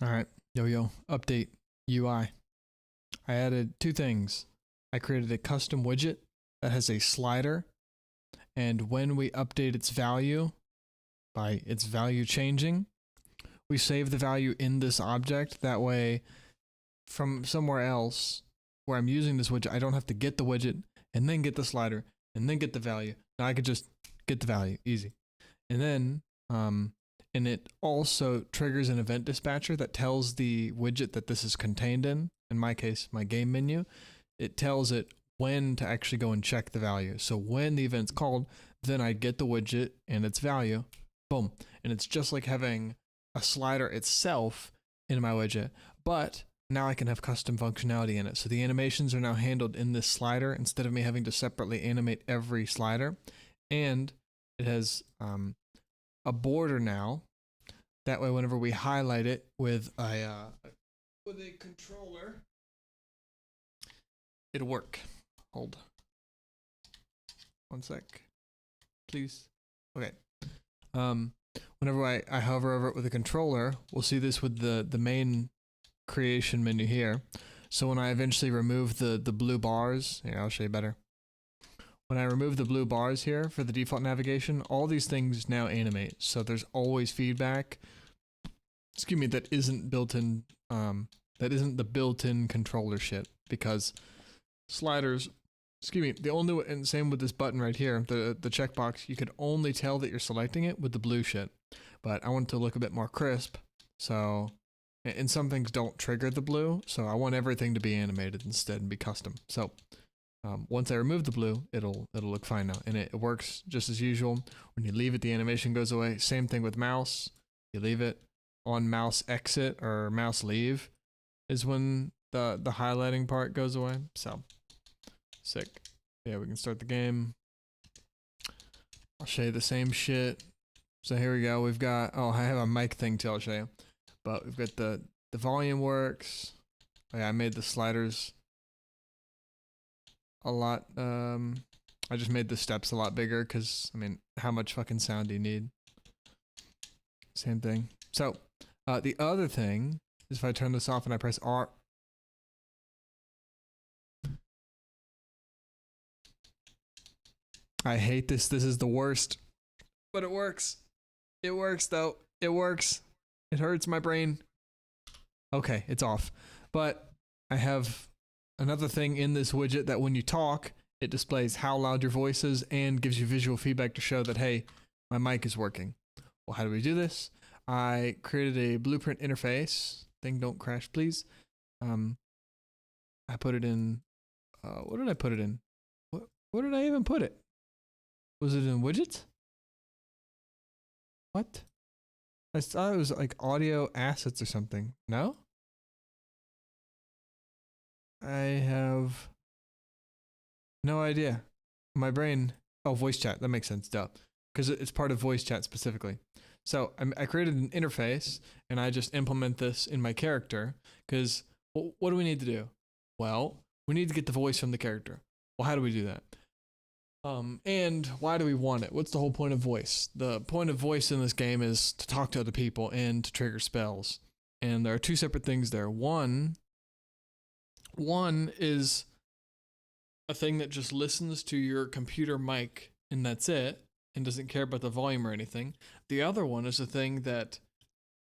All right, yo, update UI. I added two things. I created a custom widget that has a slider, and when we update its value by its value changing, we save the value in this object. That way, from somewhere else where I'm using this widget, I don't have to get the widget and then get the slider and then get the value. Now I could just get the value, easy. And then, and it also triggers an event dispatcher that tells the widget that this is contained in my case, my game menu. It tells it when to actually go and check the value. So when the event's called, then I get the widget and its value, boom. And it's just like having a slider itself in my widget, but now I can have custom functionality in it. So the animations are now handled in this slider instead of me having to separately animate every slider. And it has a border now. That way, whenever we highlight it with a controller, it'll work. Hold. One sec, please. Okay. Whenever I hover over it with a controller, we'll see this with the main creation menu here. So when I eventually remove the blue bars, here, I'll show you better. When I remove the blue bars here for the default navigation, all these things now animate. So there's always feedback. Excuse me, that isn't built in. That isn't the built-in controller shit, because sliders. Excuse me. The only, and same with this button right here, the checkbox. You could only tell that you're selecting it with the blue shit. But I want it to look a bit more crisp. So, and some things don't trigger the blue. So I want everything to be animated instead and be custom. So. Once I remove the blue, it'll look fine now, and it works just as usual. When you leave it, the animation goes away. Same thing with mouse. You leave it on mouse exit or mouse leave is when the highlighting part goes away. So sick. Yeah, we can start the game. I'll show you the same shit. So here we go. We've got, oh, I have a mic thing too. I'll show you, but we've got the volume works. Oh, yeah, I made the sliders a lot. I just made the steps a lot bigger because, I mean, how much fucking sound do you need? Same thing. So, the other thing is if I turn this off and I press R. I hate this. This is the worst. But it works. It works, though. It works. It hurts my brain. Okay, it's off. But I have another thing in this widget that when you talk, it displays how loud your voice is and gives you visual feedback to show that, hey, my mic is working. Well, how do we do this? I created a blueprint interface. Thing, don't crash, please. I put it in, what did I put it in? What did I even put it? Was it in widgets? What? I thought it was like audio assets or something. No? I have no idea. My brain. Oh, voice chat. That makes sense. Duh. Because it's part of voice chat specifically. So I created an interface and I just implement this in my character. Because what do we need to do? Well, we need to get the voice from the character. Well, how do we do that? And why do we want it? What's the whole point of voice? The point of voice in this game is to talk to other people and to trigger spells. And there are two separate things there. One is a thing that just listens to your computer mic and that's it, and doesn't care about the volume or anything. The other one is a thing that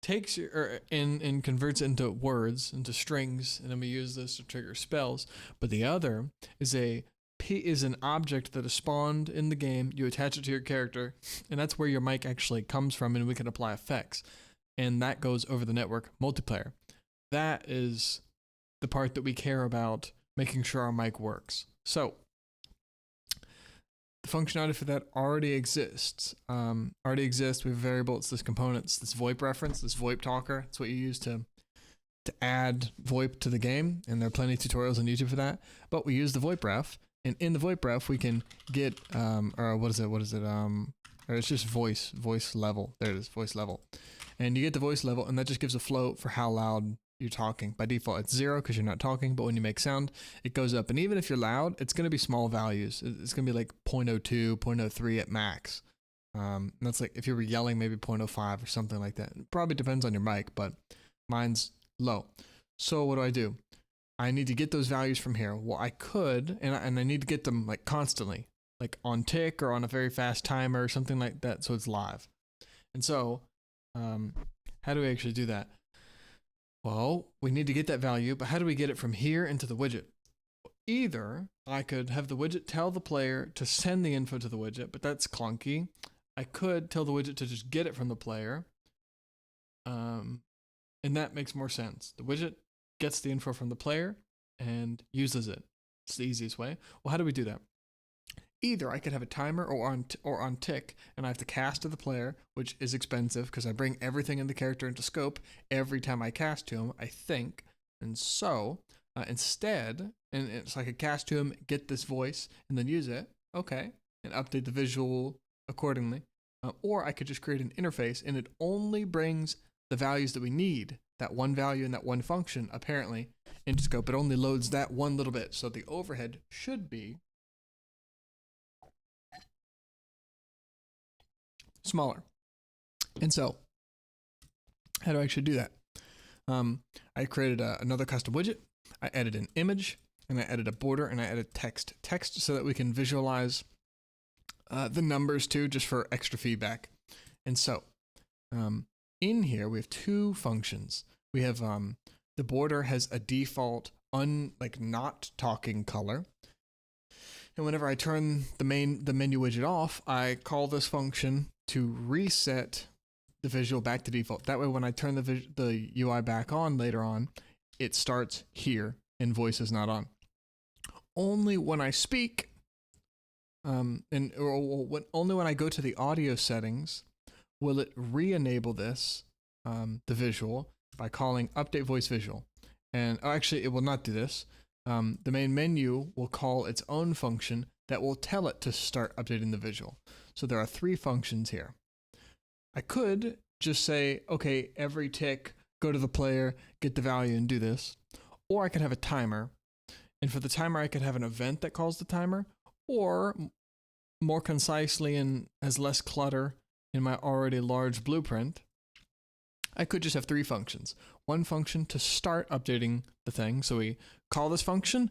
takes your and converts it into words, into strings, and then we use this to trigger spells. But the other is an object that is spawned in the game. You attach it to your character, and that's where your mic actually comes from, and we can apply effects. And that goes over the network multiplayer. That is the part that we care about, making sure our mic works. So the functionality for that already exists. We have a variable. It's this component. It's this VoIP reference, this VoIP talker. It's what you use to add VoIP to the game, and there are plenty of tutorials on YouTube for that. But we use the VoIP ref, and in the VoIP ref we can get or what is it? Or it's just voice level. There it is, voice level. And you get the voice level, and that just gives a float for how loud you're talking. By default, it's 0 because you're not talking, but when you make sound, it goes up. And even if you're loud, it's going to be small values. It's going to be like 0.02, 0.03 at max. And that's like if you were yelling, maybe 0.05 or something like that. It probably depends on your mic, but mine's low. So what do? I need to get those values from here. Well, I could, and I need to get them like constantly, like on tick or on a very fast timer or something like that, so it's live. And so, how do we actually do that? Well, we need to get that value, but how do we get it from here into the widget? Either I could have the widget tell the player to send the info to the widget, but that's clunky. I could tell the widget to just get it from the player, and that makes more sense. The widget gets the info from the player and uses it. It's the easiest way. Well, how do we do that? Either I could have a timer or on tick, and I have to cast to the player, which is expensive because I bring everything in the character into scope every time I cast to him, I think. And so instead, and it's like I cast to him, get this voice, and then use it, okay, and update the visual accordingly. Or I could just create an interface, and it only brings the values that we need, that one value and that one function, apparently, into scope. It only loads that one little bit. So the overhead should be smaller. And so, how do I actually do that? I created another custom widget. I added an image, and I added a border, and I added text so that we can visualize the numbers too, just for extra feedback. And so, in here we have two functions. We have the border has a default not talking color. And whenever I turn the menu widget off, I call this function to reset the visual back to default. That way, when I turn the UI back on later on, it starts here and voice is not on. Only when I speak, only when I go to the audio settings, will it re-enable this, the visual, by calling update voice visual. And actually, it will not do this. The main menu will call its own function that will tell it to start updating the visual. So there are three functions here. I could just say, okay, every tick, go to the player, get the value and do this. Or I could have a timer. And for the timer, I could have an event that calls the timer. Or more concisely and has less clutter in my already large blueprint, I could just have three functions. One function to start updating the thing. So we call this function,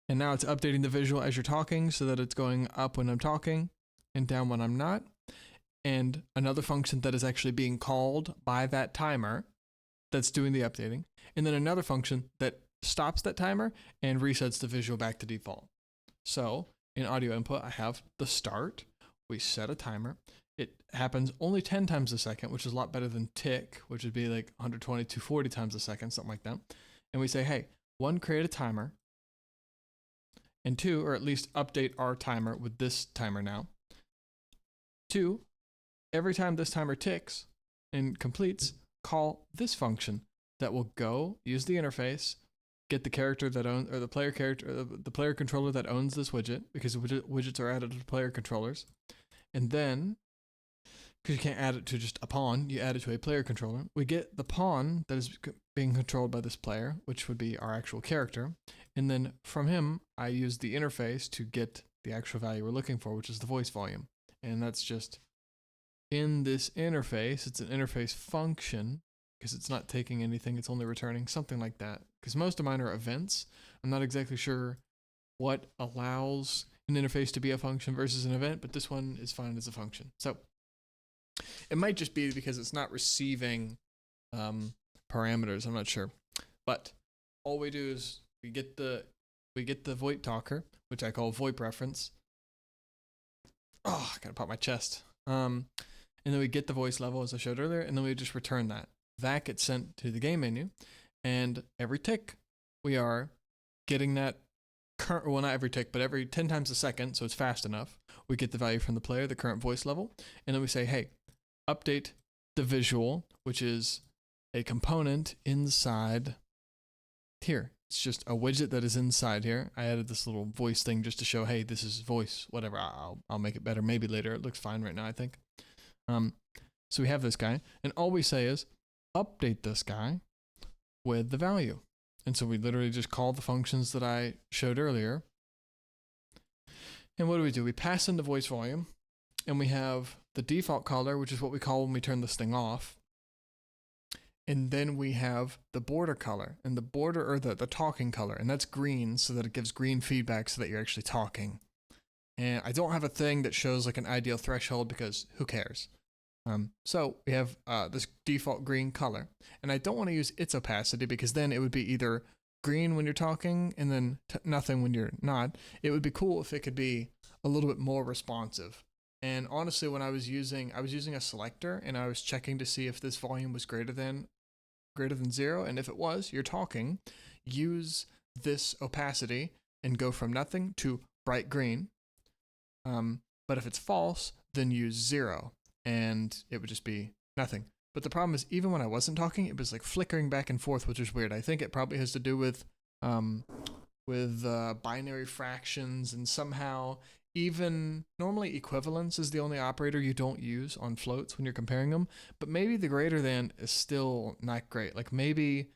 and now it's updating the visual as you're talking so that it's going up when I'm talking and down when I'm not. And another function that is actually being called by that timer that's doing the updating. And then another function that stops that timer and resets the visual back to default. So in audio input, I have the start. We set a timer. It happens only 10 times a second, which is a lot better than tick, which would be like 120 to 40 times a second, something like that. And we say, hey, one, create a timer. And two, or at least update our timer with this timer now. Two, every time this timer ticks and completes, call this function that will go use the interface, get the character that owns, or the player character, or the player controller that owns this widget, because widgets are added to player controllers. And then, because you can't add it to just a pawn, you add it to a player controller. We get the pawn that is being controlled by this player, which would be our actual character. And then from him, I use the interface to get the actual value we're looking for, which is the voice volume. And that's just in this interface. It's an interface function because it's not taking anything. It's only returning something like that. Because most of mine are events. I'm not exactly sure what allows an interface to be a function versus an event, but this one is fine as a function. So it might just be because it's not receiving parameters. I'm not sure. But all we do is we get the VoIP talker, which I call VoIP reference. Oh, I gotta pop my chest. And then we get the voice level as I showed earlier, and then we just return that. That gets sent to the game menu, and every tick we are getting that current, well, not every tick, but every 10 times a second, so it's fast enough, we get the value from the player, the current voice level, and then we say, hey, update the visual, which is a component inside here. It's just a widget that is inside here. I added this little voice thing just to show, hey, this is voice, whatever. I'll make it better maybe later. It looks fine right now, I think. So we have this guy, and all we say is update this guy with the value. And so we literally just call the functions that I showed earlier. And what do? We pass in the voice volume, and we have the default color, which is what we call when we turn this thing off. And then we have the border color and the border, or the talking color, and that's green so that it gives green feedback so that you're actually talking. And I don't have a thing that shows like an ideal threshold because who cares? So we have this default green color, and I don't want to use its opacity because then it would be either green when you're talking and then nothing when you're not. It would be cool if it could be a little bit more responsive. And honestly, when I was using a selector and I was checking to see if this volume was greater than 0, and if it was, you're talking, use this opacity and go from nothing to bright green. But if it's false, then use 0, and it would just be nothing. But the problem is, even when I wasn't talking, it was like flickering back and forth, which is weird. I think it probably has to do with binary fractions, and somehow even normally equivalence is the only operator you don't use on floats when you're comparing them. But maybe the greater than is still not great. Like maybe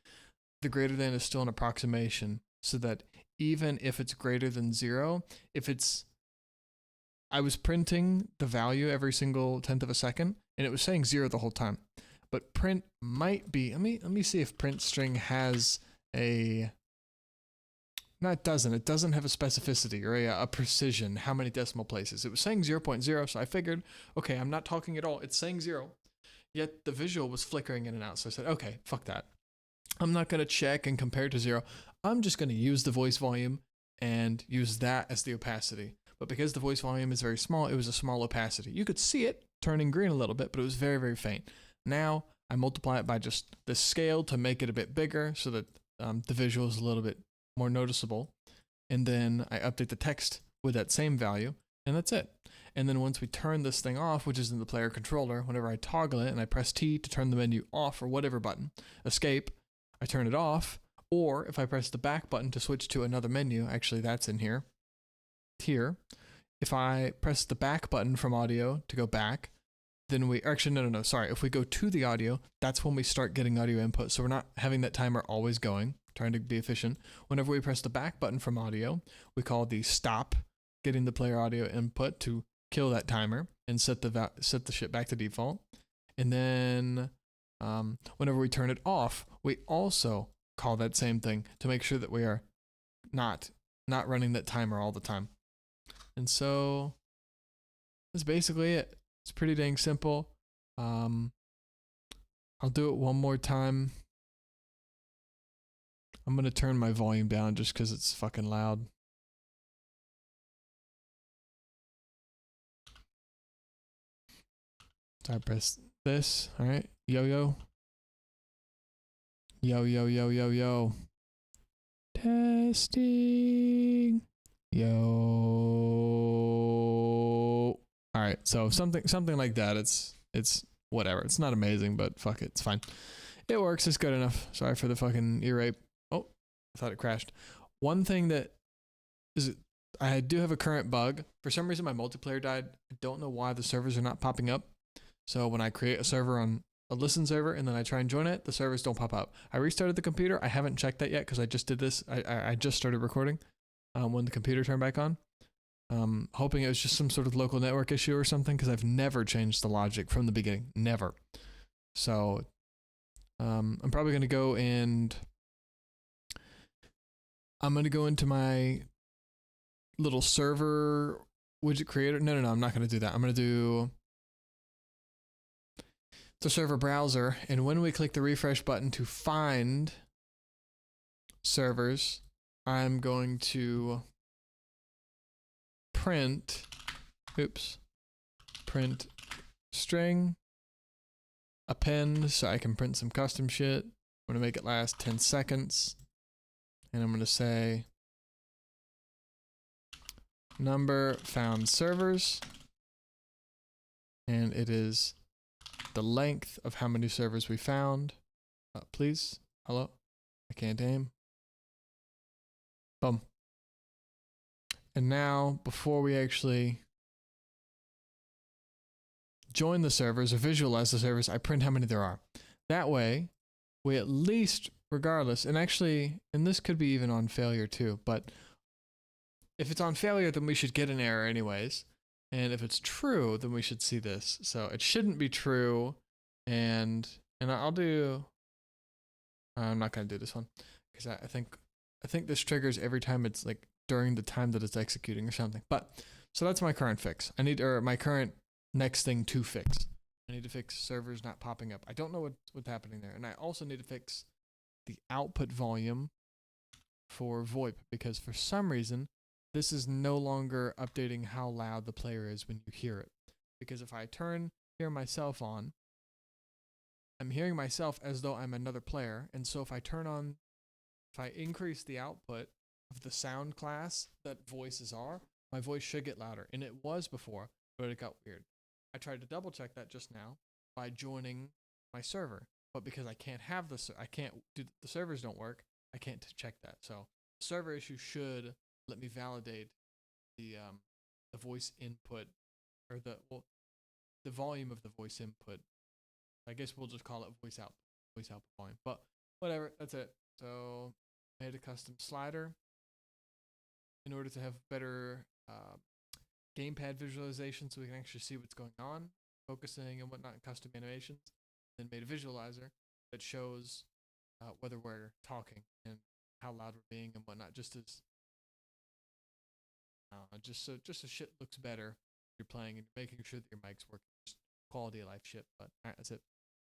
the greater than is still an approximation, so that even if it's greater than 0, if it's I was printing the value every single 10th of a second, and it was saying 0 the whole time. But print might be, let me see if print string has a, no, it doesn't. It doesn't have a specificity or a precision, how many decimal places. It was saying 0.0, so I figured, okay, I'm not talking at all. It's saying 0, yet the visual was flickering in and out. So I said, okay, fuck that. I'm not going to check and compare it to 0. I'm just going to use the voice volume and use that as the opacity. But because the voice volume is very small, it was a small opacity. You could see it turning green a little bit, but it was very, very faint. Now I multiply it by just the scale to make it a bit bigger so that the visual is a little bit more noticeable. And then I update the text with that same value, and that's it. And then once we turn this thing off, which is in the player controller, whenever I toggle it and I press T to turn the menu off, or whatever button, escape, I turn it off. Or if I press the back button to switch to another menu, actually that's in here. If I press the back button from audio to go back, then we actually no, sorry. If we go to the audio, that's when we start getting audio input. So we're not having that timer always going, trying to be efficient. Whenever we press the back button from audio, we call the stop, getting the player audio input to kill that timer and set the shit back to default. And then whenever we turn it off, we also call that same thing to make sure that we are not running that timer all the time. And so that's basically it. It's pretty dang simple. I'll do it one more time. I'm going to turn my volume down just because it's fucking loud. So I press this. All right. Yo, yo. Yo, yo, yo, yo, yo. Testing. Yo. All right, so something like that. It's whatever. It's not amazing, but fuck it, it's fine. It works. It's good enough. Sorry for the fucking ear rape. Oh, I thought it crashed. One thing that is, I do have a current bug. For some reason, my multiplayer died. I don't know why the servers are not popping up. So when I create a server on a listen server and then I try and join it, the servers don't pop up. I restarted the computer. I haven't checked that yet because I just did this. I just started recording when the computer turned back on. Hoping it was just some sort of local network issue or something, because I've never changed the logic from the beginning. Never. So I'm probably going to go and I'm going to go into my little server widget creator. No, I'm not going to do that. I'm going to do the server browser, and when we click the refresh button to find servers, I'm going to print string append so I can print some custom shit. I'm going to make it last 10 seconds, and I'm going to say number found servers, and it is the length of how many servers we found. Please, hello, I can't aim. Boom. And now, before we actually join the servers or visualize the servers, I print how many there are. That way, we at least, regardless, and actually, and this could be even on failure too, but if it's on failure, then we should get an error anyways. And if it's true, then we should see this. So it shouldn't be true. And I'll do I'm not gonna do this one because I think this triggers every time it's like during the time that it's executing or something. But so that's my current fix. My current next thing to fix. I need to fix servers not popping up. I don't know what's happening there, and I also need to fix the output volume for VoIP because for some reason this is no longer updating how loud the player is when you hear it. Because if I hear myself on, I'm hearing myself as though I'm another player, and so if I increase the output of the sound class that voices are, my voice should get louder, and it was before, but it got weird. I tried to double check that just now by joining my server, but because I can't have the servers don't work, I can't check that. So the server issue should let me validate the voice input or the volume of the voice input. I guess we'll just call it voice output volume. But whatever, that's it. So I made a custom slider in order to have better gamepad visualization so we can actually see what's going on, focusing and whatnot, in custom animations. Then made a visualizer that shows whether we're talking and how loud we're being and whatnot, just so shit looks better. You're playing and making sure that your mic's working. Just quality of life shit. But all right, that's it.